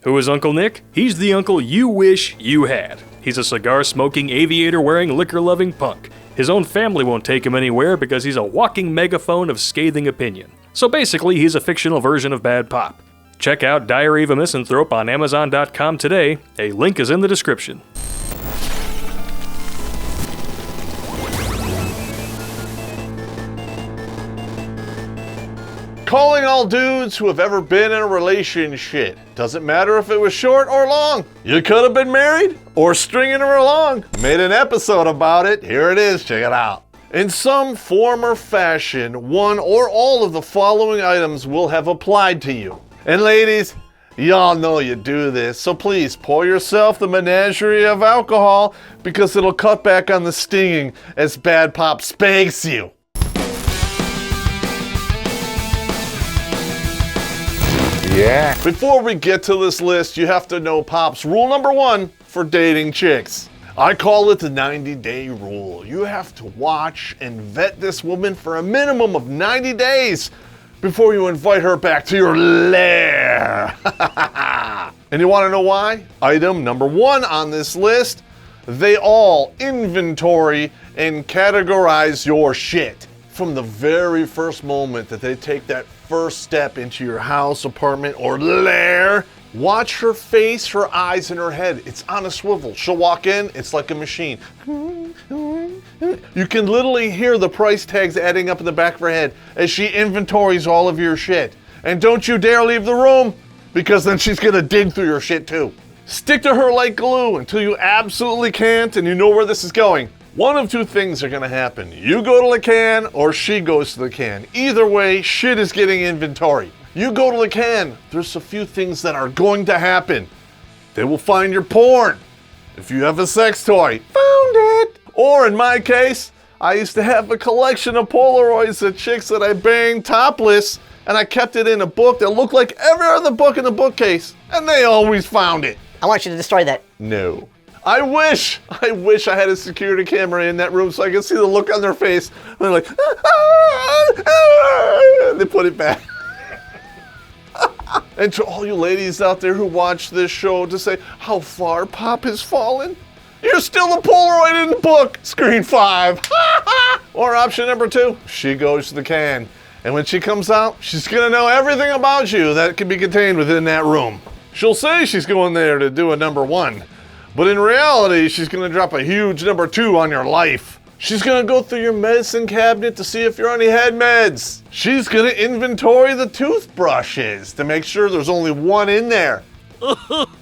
Who is Uncle Nick? He's the uncle you wish you had. He's a cigar-smoking, aviator-wearing, liquor-loving punk. His own family won't take him anywhere because he's a walking megaphone of scathing opinion. So basically, he's a fictional version of Bad Pop. Check out Diary of a Misanthrope on Amazon.com today. A link is in the description. Calling all dudes who have ever been in a relationship. Doesn't matter if it was short or long. You could have been married or stringing her along. Made an episode about it. Here it is. Check it out. In some form or fashion, one or all of the following items will have applied to you. And ladies, y'all know you do this, so please pour yourself the menagerie of alcohol because it'll cut back on the stinging as Bad Pop spanks you. Yeah. Before we get to this list, you have to know Pop's rule number one for dating chicks. I call it the 90-day rule. You have to watch and vet this woman for a minimum of 90 days before you invite her back to your lair. And you want to know why? Item number one on this list, they all inventory and categorize your shit. From the very first moment that they take that first step into your house, apartment, or lair, watch her face, her eyes, and her head. It's on a swivel. She'll walk in, it's like a machine. You can literally hear the price tags adding up in the back of her head as she inventories all of your shit. And don't you dare leave the room, because then she's gonna dig through your shit too. Stick to her like glue until you absolutely can't and you know where this is going. One of two things are gonna happen. You go to the can or she goes to the can. Either way, shit is getting inventory. You go to the can, there's a few things that are going to happen. They will find your porn. If you have a sex toy, found it. Or in my case, I used to have a collection of Polaroids of chicks that I banged topless, and I kept it in a book that looked like every other book in the bookcase, and they always found it. I want you to destroy that. No. I wish I had a security camera in that room so I could see the look on their face. And they're like, and they put it back. And to all you ladies out there who watch this show to say how far Pop has fallen, you're still a Polaroid in the book, screen 5. Or option number 2, she goes to the can. And when she comes out, she's gonna know everything about you that can be contained within that room. She'll say she's going there to do a number 1. But in reality, she's gonna drop a huge number 2 on your life. She's gonna go through your medicine cabinet to see if you're on any head meds. She's gonna inventory the toothbrushes to make sure there's only one in there.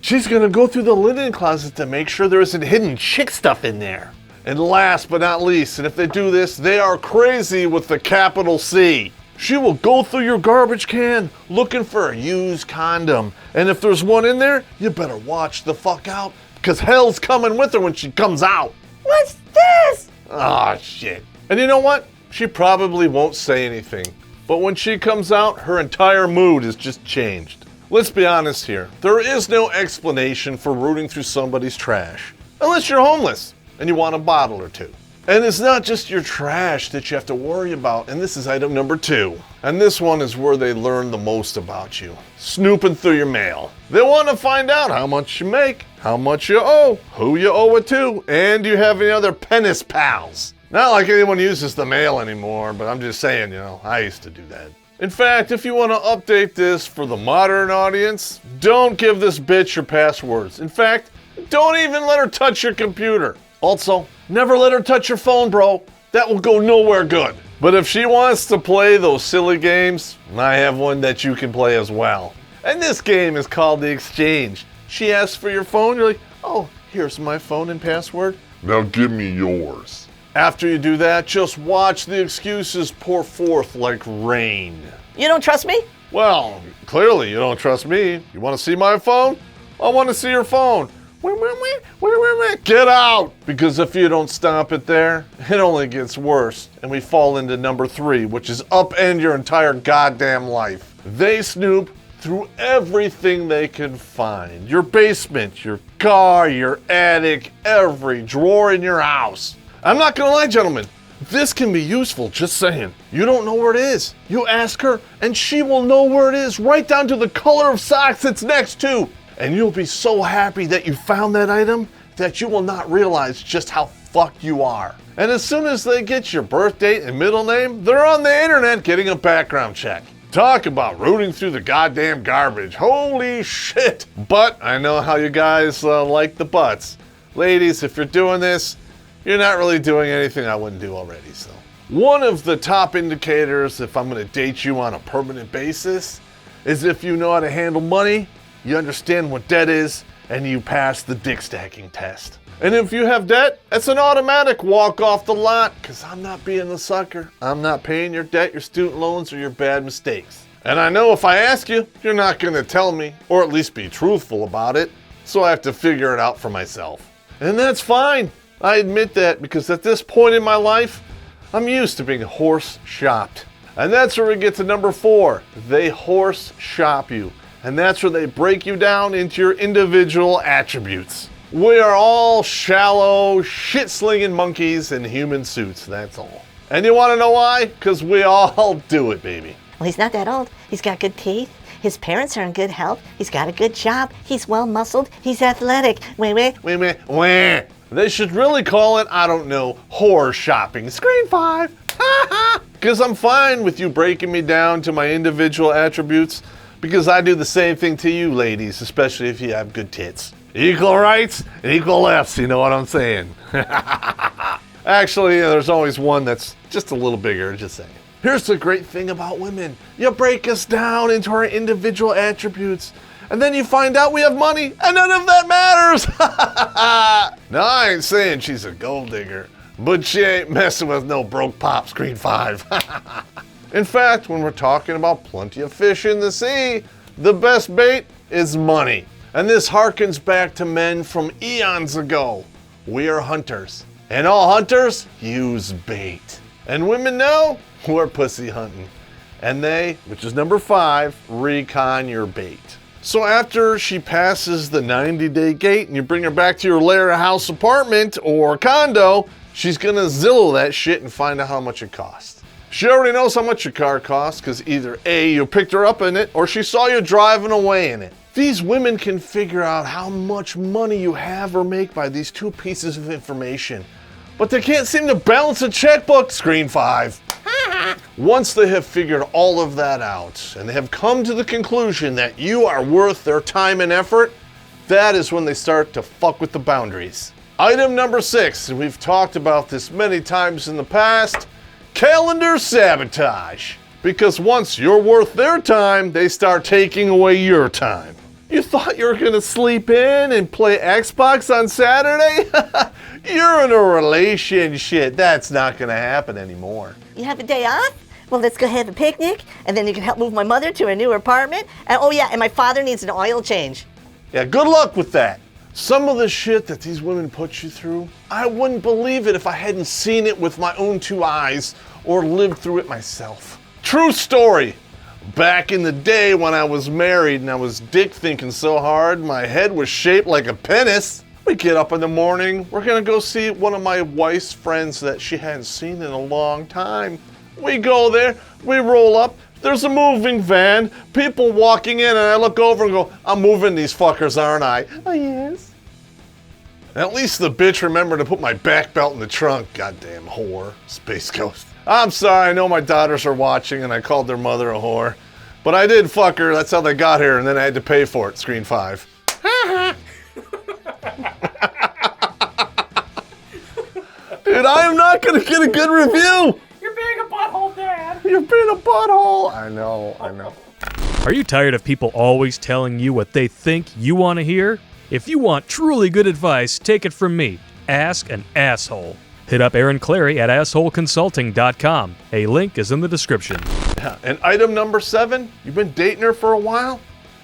She's gonna go through the linen closet to make sure there isn't hidden chick stuff in there. And last but not least, and if they do this, they are crazy with the capital C. She will go through your garbage can looking for a used condom. And if there's one in there, you better watch the fuck out, because hell's coming with her when she comes out. What's this? Ah, shit. And you know what? She probably won't say anything. But when she comes out, her entire mood is just changed. Let's be honest here. There is no explanation for rooting through somebody's trash. Unless you're homeless and you want a bottle or two. And it's not just your trash that you have to worry about. And this is item number 2. And this one is where they learn the most about you. Snooping through your mail. They want to find out how much you make, how much you owe, who you owe it to, and do you have any other penis pals? Not like anyone uses the mail anymore, but I'm just saying, I used to do that. In fact, if you want to update this for the modern audience, don't give this bitch your passwords. In fact, don't even let her touch your computer. Also, never let her touch your phone, bro. That will go nowhere good. But if she wants to play those silly games, I have one that you can play as well. And this game is called The Exchange. She asks for your phone, you're like, oh, here's my phone and password. Now give me yours. After you do that, just watch the excuses pour forth like rain. You don't trust me? Well, clearly you don't trust me. You want to see my phone? I want to see your phone. Get out! Because if you don't stop it there, it only gets worse. And we fall into number 3, which is upend your entire goddamn life. They snoop through everything they can find. Your basement, your car, your attic, every drawer in your house. I'm not gonna lie, gentlemen. This can be useful, just saying. You don't know where it is. You ask her, and she will know where it is, right down to the color of socks it's next to. And you'll be so happy that you found that item that you will not realize just how fucked you are. And as soon as they get your birth date and middle name, they're on the internet getting a background check. Talk about rooting through the goddamn garbage. Holy shit. But I know how you guys like the butts. Ladies, if you're doing this, you're not really doing anything I wouldn't do already, so. One of the top indicators if I'm gonna date you on a permanent basis is if you know how to handle money, you understand what debt is, and you pass the dick stacking test. And if you have debt, it's an automatic walk off the lot, because I'm not being the sucker. I'm not paying your debt, your student loans, or your bad mistakes. And I know if I ask you, you're not gonna tell me, or at least be truthful about it, so I have to figure it out for myself. And that's fine. I admit that, because at this point in my life, I'm used to being horse shopped. And that's where we get to number 4. They horse shop you. And that's where they break you down into your individual attributes. We are all shallow, shit-slinging monkeys in human suits, that's all. And you want to know why? Because we all do it, baby. Well, he's not that old. He's got good teeth. His parents are in good health. He's got a good job. He's well-muscled. He's athletic. Wah. They should really call it, I don't know, horror shopping. Screen 5. Because I'm fine with you breaking me down to my individual attributes, because I do the same thing to you ladies, especially if you have good tits. Equal rights and equal lefts, you know what I'm saying? Actually, there's always one that's just a little bigger, just saying. Here's the great thing about women. You break us down into our individual attributes, and then you find out we have money, and none of that matters. Now, I ain't saying she's a gold digger, but she ain't messing with no broke pop, Screen 5. In fact, when we're talking about plenty of fish in the sea, the best bait is money. And this harkens back to men from eons ago. We are hunters, and all hunters use bait. And women know we're pussy hunting. And they, which is number 5, recon your bait. So after she passes the 90-day gate and you bring her back to your lair house apartment or condo, she's gonna Zillow that shit and find out how much it costs. She already knows how much your car costs because either A, you picked her up in it, or she saw you driving away in it. These women can figure out how much money you have or make by these 2 pieces of information, but they can't seem to balance a checkbook, Screen 5. Once they have figured all of that out and they have come to the conclusion that you are worth their time and effort, that is when they start to fuck with the boundaries. Item number 6, and we've talked about this many times in the past, calendar sabotage. Because once you're worth their time, they start taking away your time. You thought you were gonna sleep in and play Xbox on Saturday? You're in a relationship. That's not gonna happen anymore. You have a day off? Well, let's go have a picnic, and then you can help move my mother to a new apartment. And oh yeah, and my father needs an oil change. Yeah, good luck with that. Some of the shit that these women put you through, I wouldn't believe it if I hadn't seen it with my own 2 eyes or lived through it myself. True story. Back in the day when I was married and I was dick thinking so hard, my head was shaped like a penis. We get up in the morning, we're gonna go see one of my wife's friends that she hadn't seen in a long time. We go there, we roll up, there's a moving van, people walking in, and I look over and go, I'm moving these fuckers, aren't I? Oh, yes. At least the bitch remembered to put my back belt in the trunk, goddamn whore, Space Ghost. I'm sorry, I know my daughters are watching and I called their mother a whore. But I did fuck her, that's how they got here, and then I had to pay for it, Screen 5. Dude, I am not gonna get a good review! You're being a butthole, Dad. You're being a butthole! I know. Are you tired of people always telling you what they think you want to hear? If you want truly good advice, take it from me. Ask an asshole. Hit up Aaron Clary at assholeconsulting.com. A link is in the description. Yeah, and item number 7, you've been dating her for a while?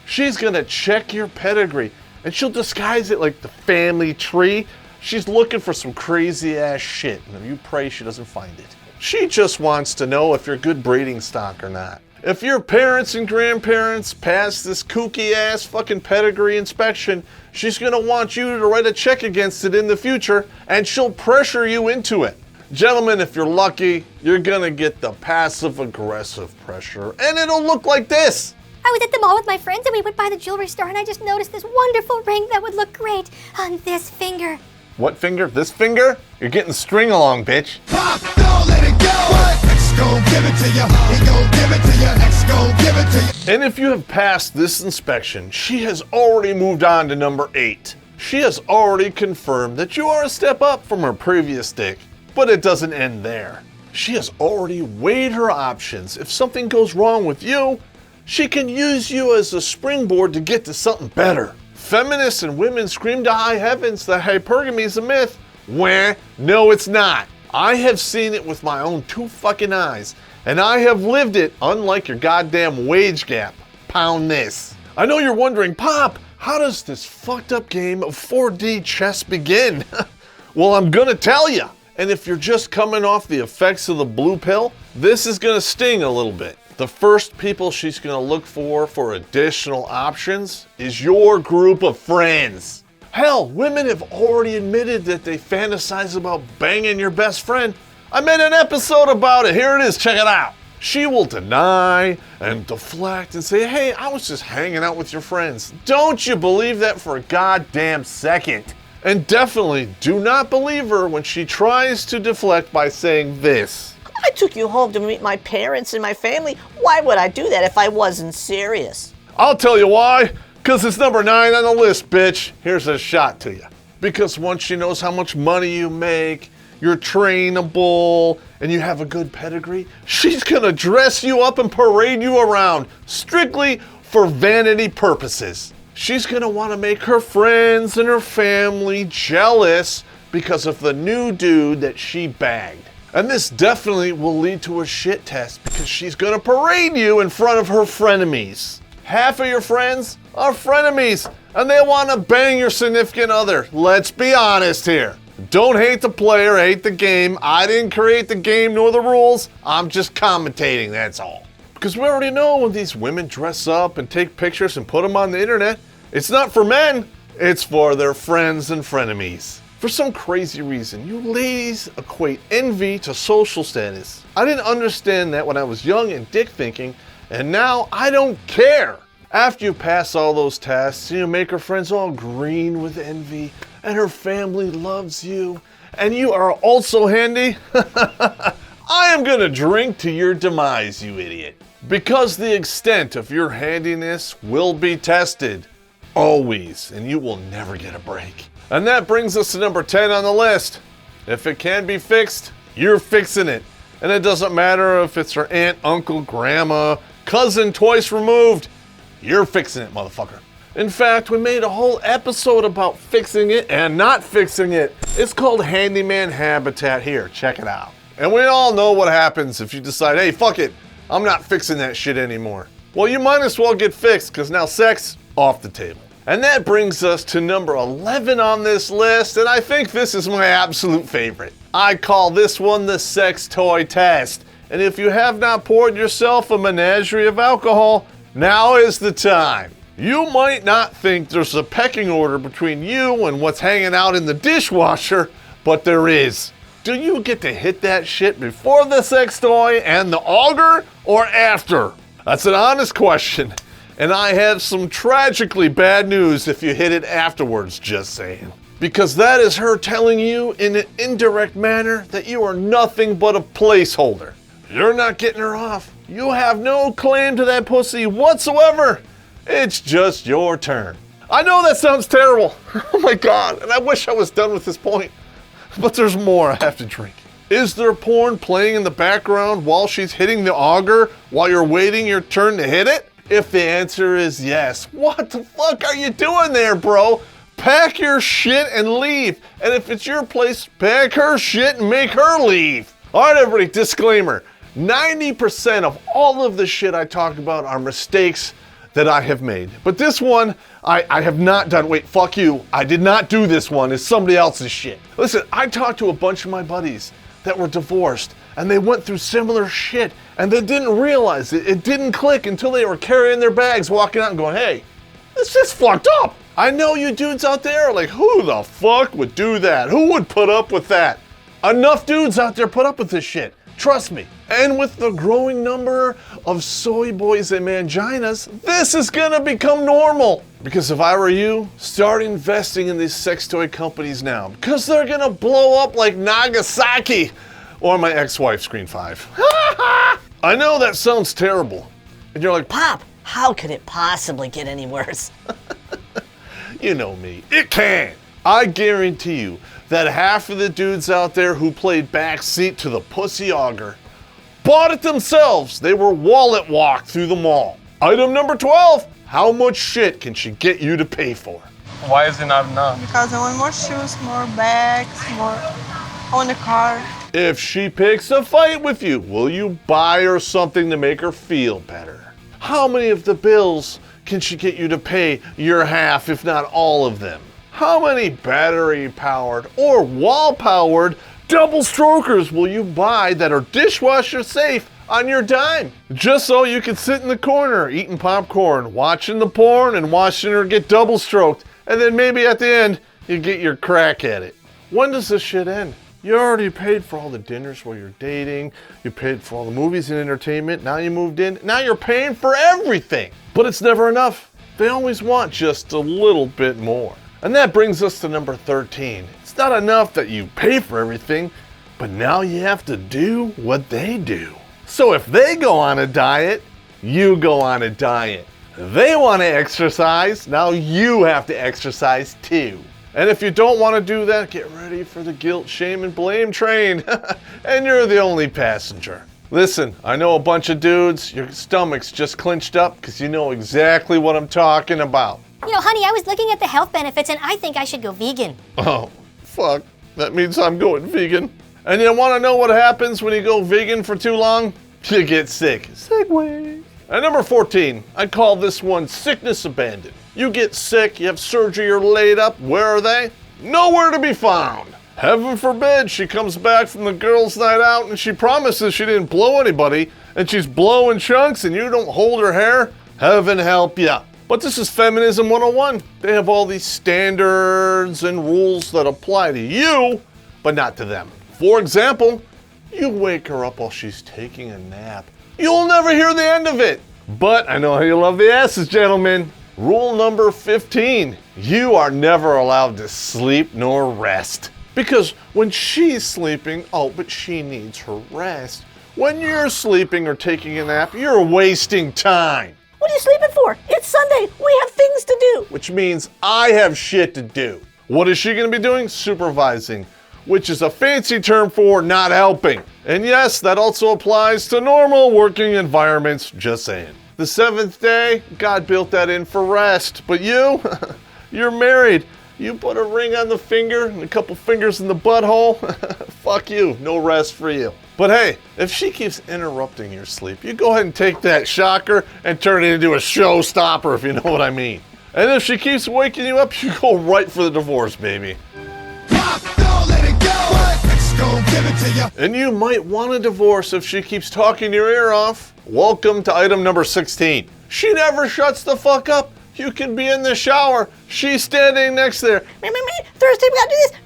She's gonna check your pedigree, and she'll disguise it like the family tree. She's looking for some crazy ass shit, and you pray she doesn't find it. She just wants to know if you're good breeding stock or not. If your parents and grandparents pass this kooky ass fucking pedigree inspection, she's gonna want you to write a check against it in the future, and she'll pressure you into it. Gentlemen, if you're lucky, you're gonna get the passive aggressive pressure, and it'll look like this. I was at the mall with my friends and we went by the jewelry store and I just noticed this wonderful ring that would look great on this finger. What finger? This finger? You're getting string along, bitch. Pop, don't let it go. What? X gon' give it to you. He gon' give it to you. X gon' give it to you. And if you have passed this inspection, she has already moved on to number 8. She has already confirmed that you are a step up from her previous dick, but it doesn't end there. She has already weighed her options. If something goes wrong with you, she can use you as a springboard to get to something better. Feminists and women scream to high heavens that hypergamy is a myth. Wah, no it's not. I have seen it with my own 2 fucking eyes, and I have lived it unlike your goddamn wage gap. Pound this. I know you're wondering, Pop, how does this fucked up game of 4D chess begin? Well, I'm gonna tell you. And if you're just coming off the effects of the blue pill, this is gonna sting a little bit. The first people she's gonna look for additional options is your group of friends. Hell, women have already admitted that they fantasize about banging your best friend. I made an episode about it. Here it is, check it out. She will deny and deflect and say, hey, I was just hanging out with your friends. Don't you believe that for a goddamn second. And definitely do not believe her when she tries to deflect by saying this. I took you home to meet my parents and my family. Why would I do that if I wasn't serious? I'll tell you why. Because it's number 9 on the list, bitch. Here's a shot to you. Because once she knows how much money you make, you're trainable, and you have a good pedigree, she's gonna dress you up and parade you around, strictly for vanity purposes. She's gonna wanna make her friends and her family jealous because of the new dude that she bagged. And this definitely will lead to a shit test because she's gonna parade you in front of her frenemies. Half of your friends are frenemies and they wanna bang your significant other. Let's be honest here. Don't hate the player, hate the game. I didn't create the game nor the rules. I'm just commentating, that's all. Because we already know when these women dress up and take pictures and put them on the internet, it's not for men, it's for their friends and frenemies. For some crazy reason, you ladies equate envy to social status. I didn't understand that when I was young and dick thinking, and now I don't care. After you pass all those tests, you make her friends all green with envy, and her family loves you, and you are also handy, I am gonna drink to your demise, you idiot. Because the extent of your handiness will be tested, always, and you will never get a break. And that brings us to number 10 on the list. If it can be fixed, you're fixing it. And it doesn't matter if it's her aunt, uncle, grandma, cousin, twice removed. You're fixing it, motherfucker. In fact, we made a whole episode about fixing it and not fixing it. It's called Handyman Habitat. Here, check it out. And we all know what happens if you decide, hey, fuck it, I'm not fixing that shit anymore. Well, you might as well get fixed because now sex, off the table. And that brings us to number 11 on this list, and I think this is my absolute favorite. I call this one the sex toy test. And if you have not poured yourself a menagerie of alcohol, now is the time. You might not think there's a pecking order between you and what's hanging out in the dishwasher, but there is. Do you get to hit that shit before the sex toy and the auger, or after? That's an honest question. And I have some tragically bad news if you hit it afterwards, just saying. Because that is her telling you in an indirect manner that you are nothing but a placeholder. You're not getting her off. You have no claim to that pussy whatsoever. It's just your turn. I know that sounds terrible. Oh my God, and I wish I was done with this point. But there's more I have to drink. Is there porn playing in the background while she's hitting the auger while you're waiting your turn to hit it? If the answer is yes, what the fuck are you doing there, bro? Pack your shit and leave. And if it's your place, pack her shit and make her leave. All right, everybody, disclaimer. 90% of all of the shit I talk about are mistakes that I have made. But this one, I have not done. Wait, fuck you. I did not do this one. It's somebody else's shit. Listen, I talked to a bunch of my buddies that were divorced, and they went through similar shit, and they didn't realize it. It didn't click until they were carrying their bags, walking out and going, hey, this is fucked up. I know you dudes out there are like, who the fuck would do that? Who would put up with that? Enough dudes out there put up with this shit. Trust me. And with the growing number of soy boys and manginas, this is gonna become normal. Because if I were you, start investing in these sex toy companies now. Because they're gonna blow up like Nagasaki. Or my ex-wife, Screen 5. I know that sounds terrible. And you're like, Pop, how could it possibly get any worse? you know me. It can. I guarantee you that half of the dudes out there who played backseat to the pussy auger bought it themselves. They were wallet walked through the mall. Item number 12. How much shit can she get you to pay for? Why is it not enough? Because I want more shoes, more bags, more on the car. If she picks a fight with you, will you buy her something to make her feel better? How many of the bills can she get you to pay your half, if not all of them? How many battery-powered or wall-powered double strokers will you buy that are dishwasher safe on your dime? Just so you can sit in the corner eating popcorn, watching the porn, and watching her get double stroked, and then maybe at the end, you get your crack at it. When does this shit end? You already paid for all the dinners while you're dating, you paid for all the movies and entertainment, now you moved in, now you're paying for everything. But it's never enough. They always want just a little bit more. And that brings us to number 13. It's not enough that you pay for everything, but now you have to do what they do. So if they go on a diet, you go on a diet. They want to exercise, now you have to exercise too. And if you don't want to do that, get ready for the guilt, shame, and blame train. And you're the only passenger. Listen, I know a bunch of dudes, your stomach's just clenched up because you know exactly what I'm talking about. You know, honey, I was looking at the health benefits and I think I should go vegan. Oh, fuck. That means I'm going vegan. And you want to know what happens when you go vegan for too long? You get sick. Segway. And number 14, I call this one sickness abandoned. You get sick, you have surgery, you're laid up. Where are they? Nowhere to be found. Heaven forbid she comes back from the girls' night out and she promises she didn't blow anybody and she's blowing chunks and you don't hold her hair. Heaven help ya. But this is Feminism 101. They have all these standards and rules that apply to you, but not to them. For example, you wake her up while she's taking a nap. You'll never hear the end of it. But I know how you love the asses, gentlemen. Rule number 15, you are never allowed to sleep nor rest. Because when she's sleeping, oh, but she needs her rest. When you're sleeping or taking a nap, you're wasting time. What are you sleeping for? It's Sunday. We have things to do. Which means I have shit to do. What is she gonna be doing? Supervising, which is a fancy term for not helping. And yes, that also applies to normal working environments, just saying. The seventh day, God built that in for rest. But you, you're married. You put a ring on the finger and a couple fingers in the butthole. Fuck you, no rest for you. But hey, if she keeps interrupting your sleep, you go ahead and take that shocker and turn it into a showstopper, if you know what I mean. And if she keeps waking you up, you go right for the divorce, baby. Pop, don't let it go. What? X gon' give it to ya. And you might want a divorce if she keeps talking your ear off. Welcome to item number 16. She never shuts the fuck up. You can be in the shower. She's standing next there. Thursday, we gotta do this.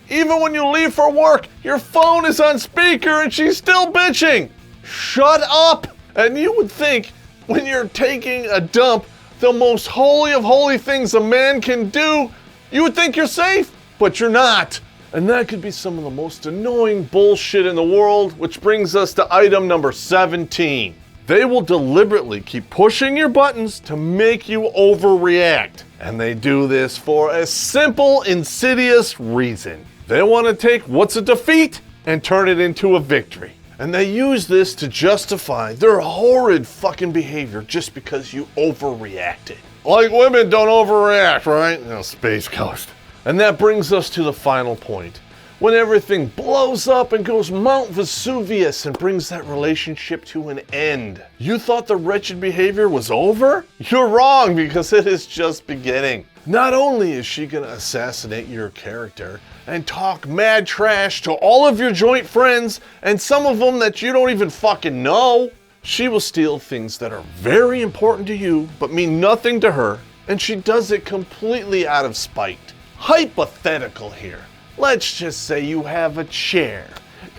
Even when you leave for work, your phone is on speaker and she's still bitching. Shut up. And you would think when you're taking a dump, the most holy of holy things a man can do, you would think you're safe, but you're not. And that could be some of the most annoying bullshit in the world, which brings us to item number 17. They will deliberately keep pushing your buttons to make you overreact. And they do this for a simple, insidious reason. They want to take what's a defeat and turn it into a victory. And they use this to justify their horrid fucking behavior just because you overreacted. Like women don't overreact, right? You know, Space Coast. And that brings us to the final point. When everything blows up and goes Mount Vesuvius and brings that relationship to an end. You thought the wretched behavior was over? You're wrong, because it is just beginning. Not only is she gonna assassinate your character and talk mad trash to all of your joint friends and some of them that you don't even fucking know, she will steal things that are very important to you but mean nothing to her, and she does it completely out of spite. Hypothetical here. Let's just say you have a chair.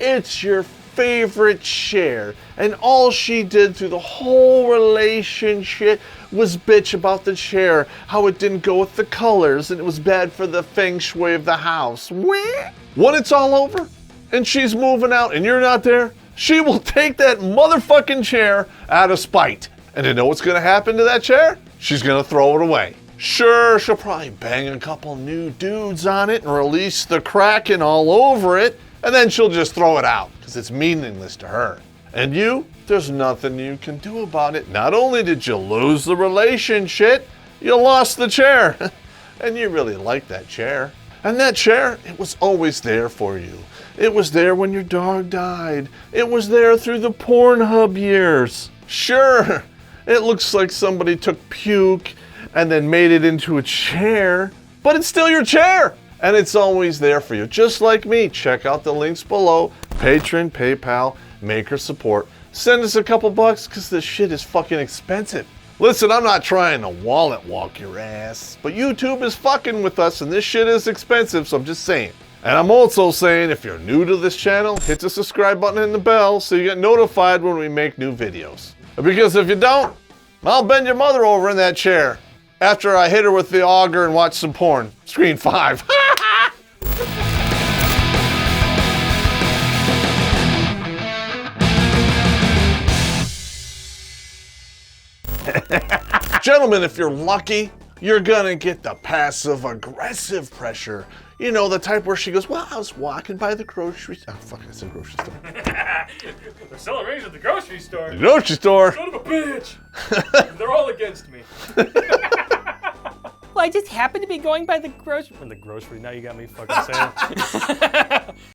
It's your favorite chair, and all she did through the whole relationship was bitch about the chair, how it didn't go with the colors and it was bad for the feng shui of the house. When it's all over and she's moving out and you're not there, she will take that motherfucking chair out of spite. And you know what's gonna happen to that chair? She's gonna throw it away. Sure, she'll probably bang a couple new dudes on it and release the Kraken all over it, and then she'll just throw it out because it's meaningless to her. And you, there's nothing you can do about it. Not only did you lose the relationship, you lost the chair. And you really like that chair. And that chair, it was always there for you. It was there when your dog died. It was there through the Pornhub years. Sure, it looks like somebody took puke and then made it into a chair, but it's still your chair. And it's always there for you. Just like me, check out the links below. Patreon, PayPal, Maker support. Send us a couple bucks because this shit is fucking expensive. Listen, I'm not trying to wallet walk your ass, but YouTube is fucking with us and this shit is expensive, so I'm just saying. And I'm also saying if you're new to this channel, hit the subscribe button and the bell so you get notified when we make new videos. Because if you don't, I'll bend your mother over in that chair after I hit her with the auger and watch some porn. Screen 5. Gentlemen, if you're lucky, you're gonna get the passive aggressive pressure. You know, the type where she goes, well, I was walking by the grocery store. Oh, fuck, I said grocery store. They're selling rings at the grocery store. The grocery store? Son of a bitch! They're all against me. Well, I just happened to be going by the grocery. In the grocery, now you got me fucking saying.